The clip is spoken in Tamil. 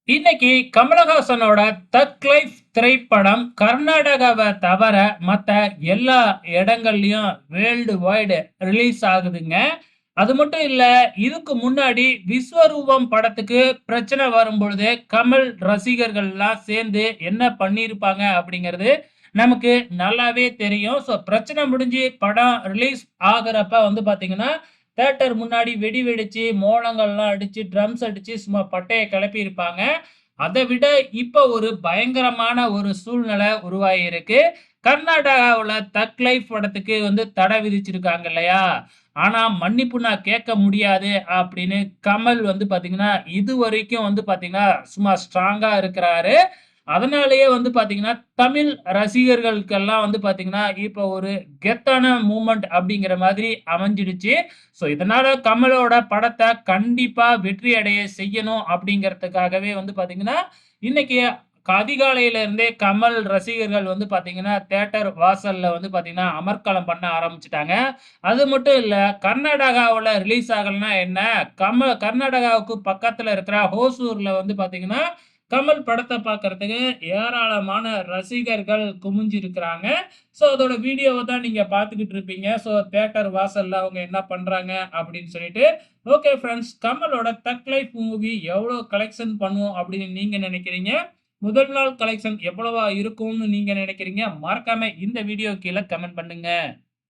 இன்னைக்கு கமலஹாசனோட தக் லைஃப் திரைப்படம் கர்நாடகாவை தவிர மத்த எல்லா இடங்கள்லயும் வேர்ல்டு வைடு ரிலீஸ் ஆகுதுங்க. அது மட்டும் இல்ல, இதுக்கு முன்னாடி விஸ்வரூபம் படத்துக்கு பிரச்சனை வரும்பொழுது கமல் ரசிகர்கள்லாம் சேர்ந்து என்ன பண்ணியிருப்பாங்க அப்படிங்கிறது நமக்கு நல்லாவே தெரியும். ஸோ பிரச்சனை முடிஞ்சு படம் ரிலீஸ் ஆகுறப்ப பார்த்தீங்கன்னா, தியேட்டர் முன்னாடி வெடி வெடிச்சு, மோளங்கள்லாம் அடிச்சு, ட்ரம்ஸ் அடிச்சு சும்மா பட்டைய கிளப்பியிருப்பாங்க. அத விட இப்ப ஒரு பயங்கரமான ஒரு சூழ்நிலை உருவாகியிருக்கு. கர்நாடகாவுல தக் லைஃப் படத்துக்கு தடை விதிச்சிருக்காங்க இல்லையா? ஆனா மன்னிப்பு நான் கேட்க முடியாது அப்படின்னு கமல் பார்த்தீங்கன்னா, இதுவரைக்கும் பார்த்தீங்கன்னா, சும்மா ஸ்ட்ராங்கா இருக்கிறாரு. அதனாலேயே பார்த்தீங்கன்னா, தமிழ் ரசிகர்களுக்கெல்லாம் பார்த்தீங்கன்னா, இப்ப ஒரு கெத்தான மூவ்மெண்ட் அப்படிங்கிற மாதிரி அமைஞ்சிடுச்சு. ஸோ, இதனால கமலோட படத்த கண்டிப்பா வெற்றி அடைய செய்யணும் அப்படிங்கிறதுக்காகவே பார்த்தீங்கன்னா, இன்னைக்கு அதிகாலையில இருந்தே கமல் ரசிகர்கள் பார்த்தீங்கன்னா, தியேட்டர் வாசல்ல பார்த்தீங்கன்னா, அமர்க்களம் பண்ண ஆரம்பிச்சுட்டாங்க. அது மட்டும் இல்ல, கர்நாடகாவுல ரிலீஸ் ஆகலன்னா என்ன, கர்நாடகாவுக்கு பக்கத்துல இருக்கிற ஹோசூர்ல பார்த்தீங்கன்னா, கமல் படத்த பார்க்கறதுக்கு ஏராளமான ரசிகர்கள் குமிஞ்சிருக்கிறாங்க. ஸோ, அதோட வீடியோவ தான் நீங்க பார்த்துக்கிட்டு இருப்பீங்க. ஸோ, தியேட்டர் வாசல்ல அவங்க என்ன பண்றாங்க அப்படின்னு சொல்லிட்டு. ஓகே ஃபிரெண்ட்ஸ், கமலோட தக் லைஃப் மூவி எவ்வளோ கலெக்ஷன் பண்ணும் அப்படின்னு நீங்க நினைக்கிறீங்க? முதல் நாள் கலெக்ஷன் எவ்வளவா இருக்கும்னு நீங்க நினைக்கிறீங்க? மறக்காம இந்த வீடியோ கீழ கமெண்ட் பண்ணுங்க.